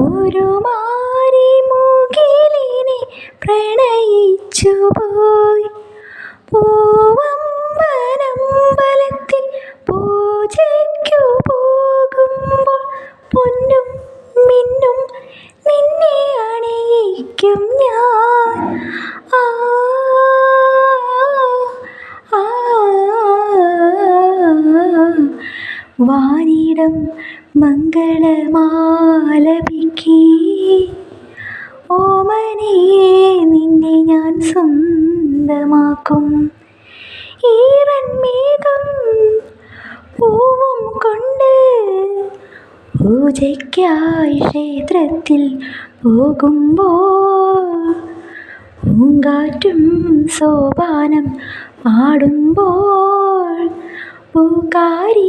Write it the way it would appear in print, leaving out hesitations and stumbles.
ഒരു മാരിമുകിലിനെ പ്രണയിച്ചുപോയി. പൂവമ്പലത്തിൽ പൂജയ്ക്കു പോകുമ്പോൾ പൊന്നും മിന്നും നിന്നെ അണിയിക്കും ഞാൻ. ആ ആ വാനിടം മംഗളമാലപിക്കേ, ഓമനേ നിന്നെ ഞാൻ സ്വന്തമാക്കും. ഈറൻമേഘം പൂവും കൊണ്ട് പൂജയ്ക്കായി ക്ഷേത്രത്തിൽ പോകുമ്പോൾ, പൂങ്കാറ്റും സോപാനം പാടുമ്പോൾ പൂക്കാരി